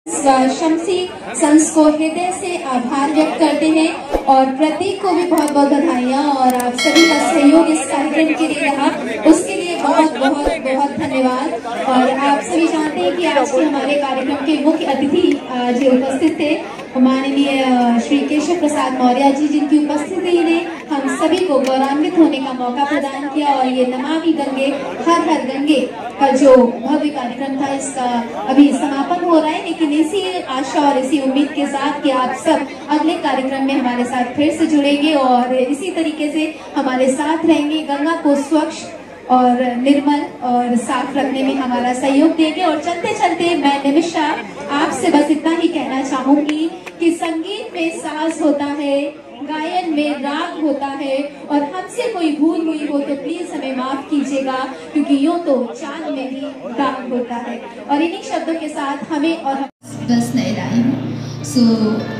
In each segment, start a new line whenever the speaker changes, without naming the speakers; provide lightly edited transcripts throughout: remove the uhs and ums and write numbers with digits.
शमसी sons को हृदय से आभार व्यक्त करते हैं और प्रतीक को भी बहुत बहुत बधाइयाँ और आप सभी का सहयोग इस कार्यक्रम के लिए रहा, उसके लिए बहुत बहुत बहुत धन्यवाद। और आप सभी जानते हैं कि आज के हमारे कार्यक्रम के मुख्य अतिथि जो उपस्थित थे माननीय श्री केशव प्रसाद मौर्य जी, जिनकी उपस्थिति ने हम सभी को गौरवान्वित होने का मौका प्रदान किया। और ये नमामि गंगे हर हर गंगे का जो भव्य कार्यक्रम था, इसका अभी समापन हो रहा है, लेकिन इसी आशा और इसी उम्मीद के साथ कि आप सब अगले कार्यक्रम में हमारे साथ फिर से जुड़ेंगे और इसी तरीके से हमारे साथ रहेंगे, गंगा को स्वच्छ और निर्मल और साफ रखने में हमारा सहयोग देंगे। और चलते चलते मैं निमिषा आपसे बस इतना ही कहना चाहूंगी कि संगीत में साज होता है, गायन में राग होता है, और हमसे कोई भूल हुई हो तो प्लीज हमें माफ कीजिएगा, क्योंकि यूं तो चांद में भी दाग होता है। और इन्हीं शब्दों के साथ हमें और
बस नहीं लाई हूँ।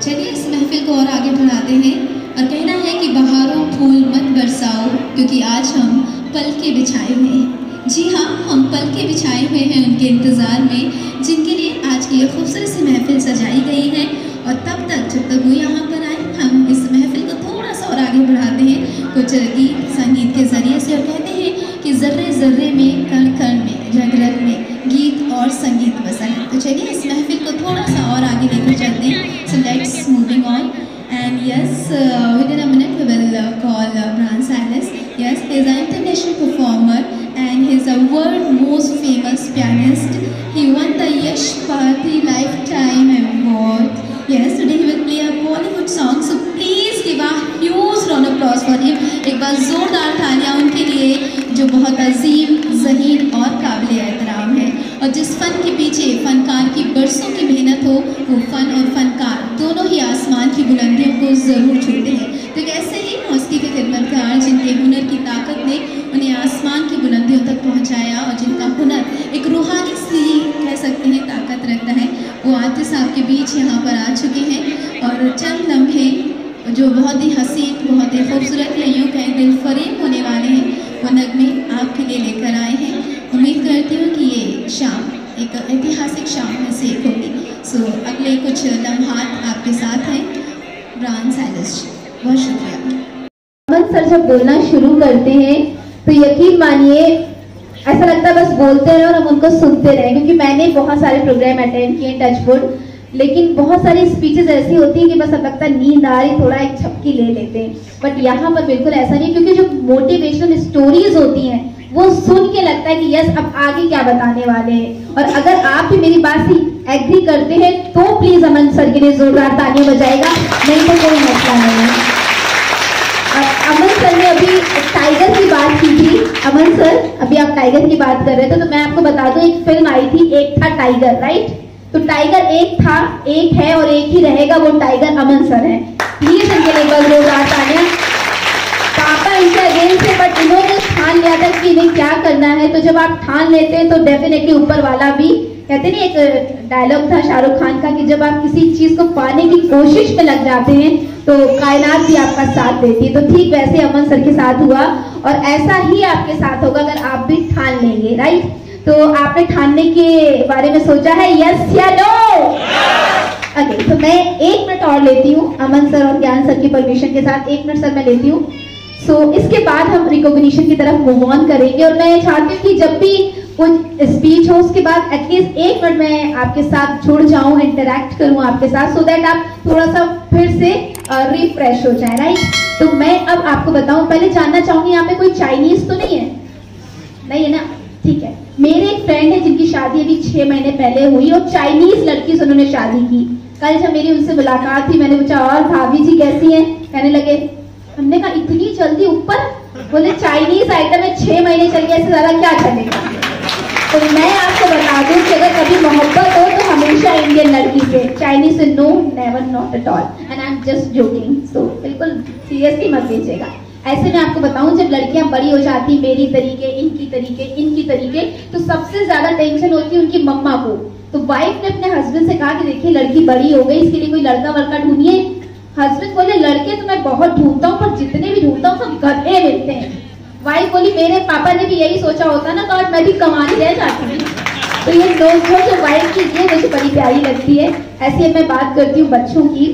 चलिए इस महफिल को और आगे बढ़ाते हैं और कहना है कि बहारों फूल मत बरसाओ, क्योंकि आज हम पलके बिछाए हुए हैं। जी हाँ, हम पलके बिछाए हुए हैं उनके इंतज़ार में, जिनके लिए आज की ये खूबसूरत सी महफिल सजाई गई है। और तब तक जब तक वो यहाँ पर आए, हम इस महफिल को थोड़ा सा और आगे बढ़ाते हैं कुछ गीत संगीत के ज़रिए से, और कहते हैं कि ज़र्रे ज़र्रे में कण कण में रग रग में गीत और संगीत बसा है। तो चलिए इस महफिल को थोड़ा सा और आगे लेकर चलते हैं। So let's moving on and yes, within a minute we will call Brian Silas. Yes, he is an international performer and he is a world most famous pianist. He won the Yash Bharati Lifetime Award. Yes, today he will play a Bollywood song. So please give a huge round of applause for him. एक बार जोरदार तालियां उनके लिए, जो बहुत अजीम, ज़हीन और काबिल एहतराम है। और जिस फन के पीछे फनकार की बरसों की मेहनत हो, वो फन और फनकार दोनों ही आसमान की बुलंदियों को ज़रूर छूते हैं। तो ऐसे ही मौसीकी के खिदमतगार जिनके हुनर की ताकत ने उन्हें आसमान की बुलंदियों तक पहुंचाया, और जिनका हुनर एक रूहानी सी कह सकते हैं ताकत रखता है, वो आतिश साहब के बीच यहाँ पर आ चुके हैं। और चंद लम्हे जो बहुत ही हसीन, बहुत ही खूबसूरत या यूँ कहें दिल फरेब होने वाले हैं, वो नगमे आपके लिए लेकर आए हैं। उम्मीद करती हूँ कि ये शाम एक ऐतिहासिक शाम में से एक होगी। सो अगले कुछ लम्हात आपके साथ हैं ब्रायन साइलस जी, बहुत शुक्रिया।
अमन सर जब बोलना शुरू करते हैं तो यकीन मानिए ऐसा लगता है बस बोलते रहे और हम उनको सुनते रहे, क्योंकि मैंने बहुत सारे प्रोग्राम अटेंड किए टचवुड, लेकिन बहुत सारी स्पीचेस ऐसी होती है कि बस अब लगता है नींद आ रही, थोड़ा एक झपकी ले लेते हैं। बट यहाँ पर बिल्कुल ऐसा नहीं, क्योंकि जो मोटिवेशनल स्टोरीज होती हैं वो सुन के लगता है कि यस अब आगे क्या बताने वाले हैं। और अगर आप भी मेरी बात से एग्री करते हैं तो प्लीज अमन सर के लिए जोरदार तालियां बजाएगा, नहीं तो कोई मसला नहीं है। अमन सर ने अभी टाइगर की बात की थी। अमन सर, अभी आप टाइगर की बात कर रहे थे, तो मैं आपको बता दूं एक फिल्म आई थी, एक था टाइगर, राइट? तो टाइगर एक था, एक है और एक ही रहेगा, वो टाइगर अमन सर है। प्लीज इनके लिए बस जोरदार तालियां। पापा इनके अगेंस्ट है, बट इन्होंने ठान लिया था कि इन्हें क्या करना है। तो जब आप ठान लेते हैं तो डेफिनेटली ऊपर वाला भी, कहते नहीं एक डायलॉग था शाहरुख खान का कि जब आप किसी चीज को पाने की कोशिश में लग जाते हैं तो कायनात भी आपका साथ देती है। तो ठीक वैसे अमन सर के साथ हुआ, और ऐसा ही आपके साथ होगा अगर आप भी ठान लेंगे, राइट? तो आपने ठानने के बारे में सोचा है, यस या नो? ओके, तो मैं 1 मिनट और लेती हूँ अमन सर और ज्ञान सर की परमिशन के साथ। 1 मिनट सर मैं लेती हूँ। इसके बाद हम रिकॉग्निशन की तरफ मूव ऑन करेंगे, और मैं चाहती हूँ कि जब भी कुछ स्पीच हो उसके बाद एटलीस्ट 1 मिनट मैं आपके साथ जुड़ जाऊं, इंटरैक्ट करूं आपके साथ, सो दैट आप थोड़ा सा फिर से रिफ्रेश हो जाए, राइट? तो मैं अब आपको बताऊं, पहले जानना चाहूंगी यहाँ पे कोई चाइनीज तो नहीं है? नहीं है ना? ठीक है। मेरे एक फ्रेंड है जिनकी शादी अभी 6 महीने पहले हुई, और चाइनीज लड़की से उन्होंने शादी की। कल जब मेरी उनसे मुलाकात थी, मैंने पूछा और भाभी जी कैसी है? कहने लगे, हमने कहा इतनी जल्दी ऊपर? बोले चाइनीज आइटम में 6 महीने चल गया, इससे ज्यादा क्या चलेगा? तो मैं आपको बता दूं कि अगर कभी मोहब्बत हो तो हमेशा इंडियन लड़की से, चाइनीज से no, never, not at all, and I am just joking. So बिल्कुल सीरियसली मत लीजिएगा। ऐसे मैं आपको बताऊं, जब लड़कियां बड़ी हो जाती, मेरी तरीके, इनकी तरीके, तो सबसे ज्यादा टेंशन होती है उनकी मम्मा को। तो वाइफ ने अपने हस्बैंड से कहा कि देखिए लड़की बड़ी हो गई, इसके लिए कोई लड़का वड़का ढूंढिए। हस्बैंड बोले लड़के तो मैं बहुत ढूंढता हूँ, पर जितने भी ढूंढता हूँ सब गधे मिलते हैं। वाइफ बोली मेरे पापा ने भी यही सोचा होता ना, तो आज मैं भी कमाने रह जाती। तो ये नोक-झोंक जो वाइफ की ये मुझे बड़ी प्यारी लगती है। ऐसे मैं बात करती हूँ बच्चों की।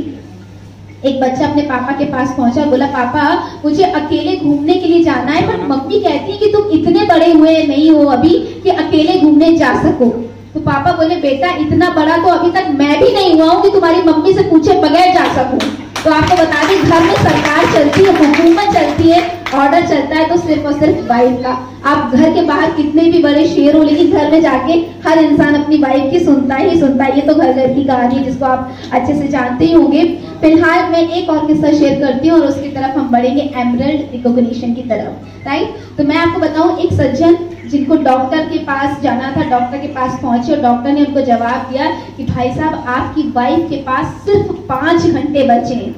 एक बच्चा अपने पापा के पास पहुंचा, बोला पापा मुझे अकेले घूमने के लिए जाना है, पर मम्मी कहती है कि तुम इतने बड़े हुए नहीं हो अभी कि अकेले घूमने जा सको। तो पापा बोले बेटा इतना बड़ा तो अभी तक मैं भी नहीं हुआ हूँ कि तुम्हारी मम्मी से पूछे बगैर जा सकूं। तो आपको बता दें घर में सरकार चलती है, हुकूमत चलती है, ऑर्डर चलता है तो सिर्फ और सिर्फ वाइफ का। आप घर के बाहर कितने भी बड़े शेर हो लेकिन घर में जाके हर इंसान अपनी वाइफ की सुनता ही सुनता है। ये तो घर घर की कहानी है जिसको आप अच्छे से जानते ही होंगे। फिलहाल मैं एक और किस्सा शेयर करती हूँ और उसकी तरफ हम बढ़ेंगे एमरल्ड रिकॉग्निशन की तरफ। राइट, तो मैं आपको बताऊं एक सज्जन जिनको डॉक्टर के पास जाना था, डॉक्टर के पास पहुंचे और डॉक्टर ने उनको जवाब दिया कि भाई साहब आपकी वाइफ के पास सिर्फ 5 घंटे बचे हैं,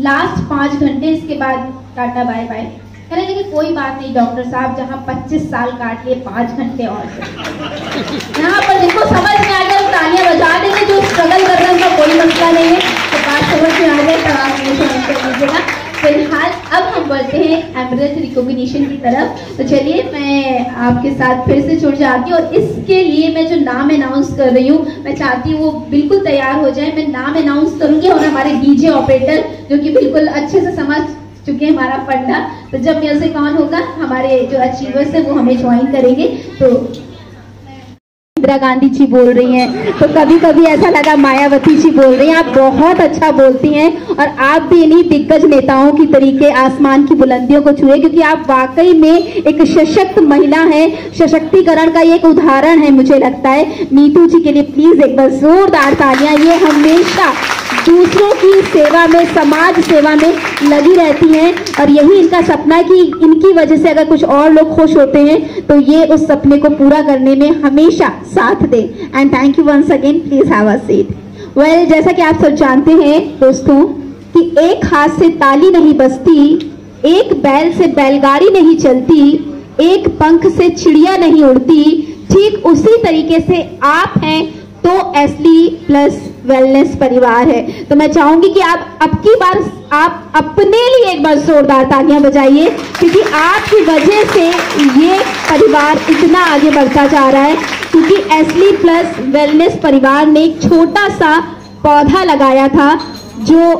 लास्ट 5 घंटे, इसके बाद टाटा बाय बाय। कहने लगे कोई बात नहीं डॉक्टर साहब, जहाँ 25 साल काट लिए 5 घंटे और यहाँ पर जिनको समझ में आ गया वो तालियां बजा देंगे, जो स्ट्रगल कर रहे हैं उनका कोई मसला नहीं है। तो बात समझ में आ जाए तो आप मुझे कर दीजिएगा। फिलहाल अब हम बढ़ते हैं एमरल्ड रिकॉग्निशन की तरफ। तो चलिए मैं आपके साथ फिर से जुड़ जाती हूँ और इसके लिए मैं जो नाम अनाउंस कर रही हूँ मैं चाहती हूँ वो बिल्कुल तैयार हो जाए। मैं नाम अनाउंस करूंगी और हमारे डीजे ऑपरेटर जो कि बिल्कुल अच्छे से समझ चुके हैं हमारा फंडा, तो जब म्यूजिक ऑन होगा हमारे जो अचीवर्स है वो हमें ज्वाइन करेंगे। तो इंदिरा गांधी जी बोल रही हैं, तो कभी कभी ऐसा लगा मायावती जी बोल रही हैं। आप बहुत अच्छा बोलती हैं और आप भी इन्हीं दिग्गज नेताओं की तरीके आसमान की बुलंदियों को छुए, क्योंकि आप वाकई में एक सशक्त महिला हैं, सशक्तिकरण का एक उदाहरण है मुझे लगता है। नीतू जी के लिए प्लीज एक बार जोरदार तालियां। ये हमेशा दूसरों की सेवा में, समाज सेवा में लगी रहती हैं और यही इनका सपना है कि इनकी वजह से अगर कुछ और लोग खुश होते हैं तो ये उस सपने को पूरा करने में हमेशा साथ दे। And thank you once again, please have a seat. Well, जैसा कि आप सब जानते हैं दोस्तों कि एक हाथ से ताली नहीं बजती, एक बैल से बैलगाड़ी नहीं चलती, एक पंख से चिड़िया नहीं उड़ती, ठीक उसी तरीके से आप हैं तो एसली प्लस वेलनेस परिवार है। तो मैं चाहूंगी कि आप अब की बार आप अपने लिए एक बार जोरदार तालियां बजाइए, क्योंकि आपकी वजह से ये परिवार इतना आगे बढ़ता जा रहा है। क्योंकि एसली प्लस वेलनेस परिवार ने एक छोटा सा पौधा लगाया था जो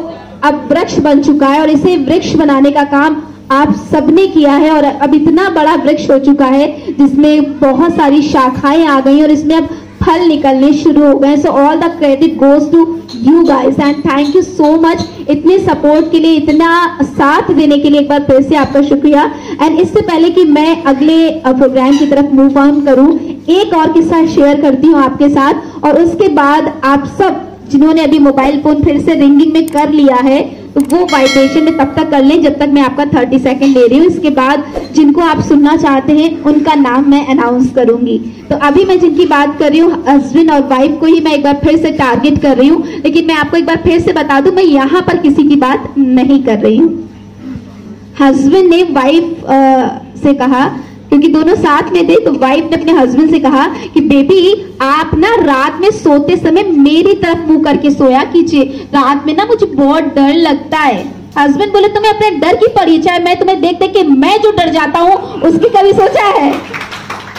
अब वृक्ष बन चुका है और इसे वृक्ष बनाने का काम आप सबने किया है और अब इतना बड़ा वृक्ष हो चुका है जिसमें बहुत सारी शाखाएं आ गई और इसमें अब फल निकलने शुरू हो गए। So all the credit goes to you guys and thank you so much. इतने सपोर्ट के लिए, इतना साथ देने के लिए एक बार फिर से आपका शुक्रिया। एंड इससे पहले कि मैं अगले प्रोग्राम की तरफ मूव ऑन करूं, एक और किस्सा शेयर करती हूं आपके साथ और उसके बाद आप सब जिन्होंने अभी मोबाइल फोन फिर से रिंगिंग में कर लिया है तो वो वाइब्रेशन में तब तक कर लें जब तक मैं आपका 30 सेकंड ले रही हूँ। इसके बाद जिनको आप सुनना चाहते हैं उनका नाम मैं अनाउंस करूंगी। तो अभी मैं जिनकी बात कर रही हूँ हस्बैंड और वाइफ को ही मैं एक बार फिर से टारगेट कर रही हूँ, लेकिन मैं आपको एक बार फिर से बता दूं मैं यहाँ पर किसी की बात नहीं कर रही हूँ। हस्बैंड ने वाइफ से कहा, क्योंकि दोनों साथ में थे, तो वाइफ ने अपने हस्बैंड से कहा कि बेबी आप ना रात में सोते समय मेरी तरफ मुंह करके सोया कीजिए, रात में ना मुझे बहुत डर लगता है। हस्बैंड बोले तुम्हें अपने डर की पड़ी, चाहे मैं तुम्हें देख देख के मैं जो डर जाता हूँ उसकी कभी सोचा है?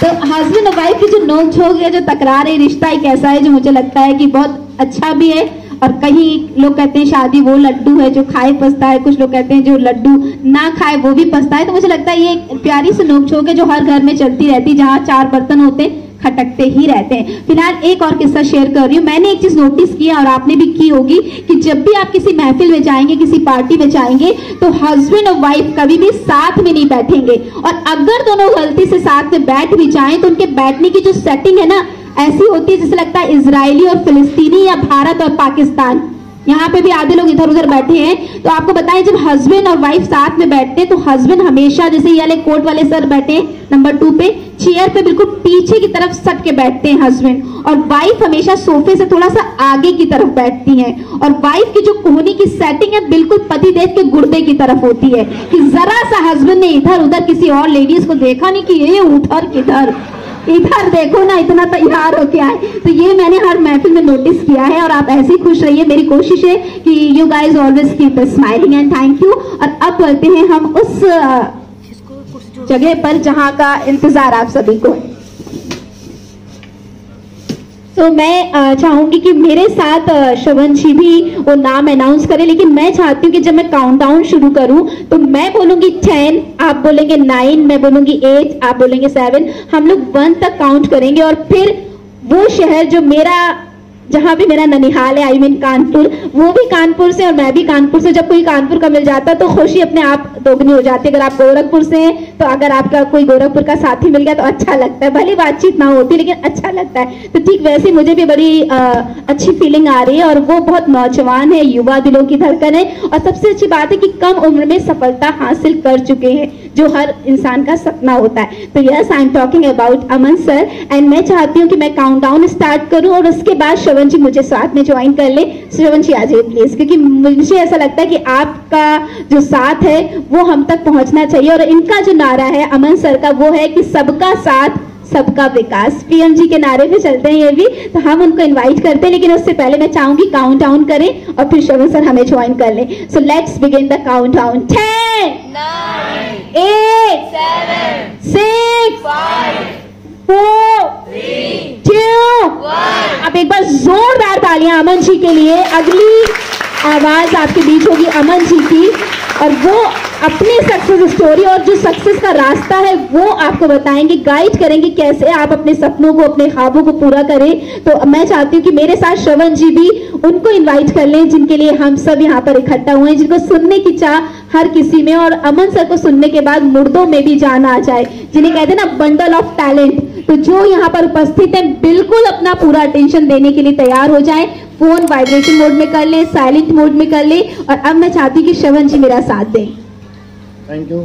तो हस्बैंड और वाइफ की जो नोक झोंक है, जो तकरार है, रिश्ता एक ऐसा है जो मुझे लगता है कि बहुत अच्छा भी है और कहीं लोग कहते हैं शादी वो लड्डू है जो खाए पछता है, कुछ लोग कहते हैं जो लड्डू ना खाए वो भी पछता है। तो मुझे लगता है ये एक प्यारी सी नोक झोंक है जो हर घर में चलती रहती है, जहाँ 4 बर्तन होते हैं खटकते ही रहते हैं। फिलहाल एक और किस्सा शेयर कर रही हूँ। मैंने एक चीज नोटिस किया और आपने भी की होगी कि जब भी आप किसी महफिल में जाएंगे, किसी पार्टी में जाएंगे, तो हस्बैंड और वाइफ कभी भी साथ में नहीं बैठेंगे और अगर दोनों गलती से साथ में बैठ भी जाएं तो उनके बैठने की जो सेटिंग है ना ऐसी होती है जैसे लगता है इजरायली और फिलिस्तीनी या भारत और पाकिस्तान। यहाँ पे भी आधे लोग इधर उधर बैठे हैं। तो आपको बताएं जब हस्बैंड और वाइफ साथ में बैठते हैं तो हस्बैंड हमेशा जैसे ये वाले कोट वाले सर बैठे हैं नंबर 2 पे, चेयर पे बिल्कुल पीछे की तरफ सट के बैठते हैं हस्बैंड, और वाइफ हमेशा सोफे से थोड़ा सा आगे की तरफ बैठती हैं। और वाइफ की जो कोहनी की सेटिंग है बिल्कुल पतिदेव के गुर्दे की तरफ होती है कि जरा सा हस्बैंड ने इधर उधर किसी और लेडीज को देखा नहीं कि ये उधर किधर, इधर देखो ना इतना तैयार हो के आए। तो ये मैंने हर महफिल में नोटिस किया है और आप ऐसे ही खुश रहिए। मेरी कोशिश है कि you guys always keep smiling and thank you. और अब बढ़ते हैं हम उस जगह पर जहां का इंतजार आप सभी को है। तो मैं चाहूंगी कि मेरे साथ श्रवण जी भी वो नाम अनाउंस करें, लेकिन मैं चाहती हूँ कि जब मैं काउंटडाउन शुरू करूँ तो मैं बोलूंगी 10, आप बोलेंगे 9, मैं बोलूंगी 8, आप बोलेंगे 7, हम लोग 1 तक काउंट करेंगे और फिर वो शहर जो मेरा, जहाँ भी मेरा ननिहाल है, आई मीन कानपुर, वो भी कानपुर से और मैं भी कानपुर से, जब कोई कानपुर का मिल जाता है तो खुशी अपने आप दोगुनी हो जाती है। अगर आप गोरखपुर से हैं तो अगर आपका कोई गोरखपुर का साथी मिल गया तो अच्छा लगता है, भले बातचीत ना होती लेकिन अच्छा लगता है। तो ठीक वैसे मुझे भी बड़ी अच्छी फीलिंग आ रही है और वो बहुत नौजवान है, युवा दिलों की धड़कन है और सबसे अच्छी बात है कि कम उम्र में सफलता हासिल कर चुके हैं, जो हर इंसान का सपना होता है। तो yes, I am talking about Aman sir and मैं चाहती हूँ कि मैं काउंटडाउन स्टार्ट करूँ और उसके बाद श्रवण जी मुझे साथ में ज्वाइन कर ले। श्रवण जी आ जाइए प्लीज, क्योंकि मुझे ऐसा लगता है कि आपका जो साथ है वो हम तक पहुंचना चाहिए और इनका जो नारा है अमन सर का वो है कि सबका साथ सबका विकास। पीएम जी के नारे पे चलते हैं ये भी, तो हम उनको इनवाइट करते हैं, लेकिन उससे पहले मैं चाहूंगी काउंट डाउन करें और फिर श्रवण सर हमें ज्वाइन कर लें। So let's begin the count down. 10, 9, 8, 7, 6, 5, 4, 3, 2, 1। आप एक बार जोरदार तालियां अमन जी के लिए। अगली आवाज आपके बीच होगी अमन जी की और वो अपनी सक्सेस स्टोरी और जो सक्सेस का रास्ता है वो आपको बताएंगे, गाइड करेंगे कैसे आप अपने सपनों को, अपने ख्वाबों को पूरा करें। तो मैं चाहती हूँ कि मेरे साथ श्रवण जी भी उनको इनवाइट कर लें जिनके लिए हम सब यहाँ पर इकट्ठा हुए हैं, जिनको सुनने की चाह हर किसी में और अमन सर को सुनने के बाद मुर्दों में भी जान आ जाए, जिन्हें कहते हैं ना बंडल ऑफ टैलेंट। तो जो यहाँ पर उपस्थित है बिल्कुल अपना पूरा अटेंशन देने के लिए तैयार हो जाए, फोन वाइब्रेशन मोड में कर ले, साइलेंट मोड में कर ले और अब मैं चाहती हूँ कि श्रवण जी मेरा साथ दें।
Thank you.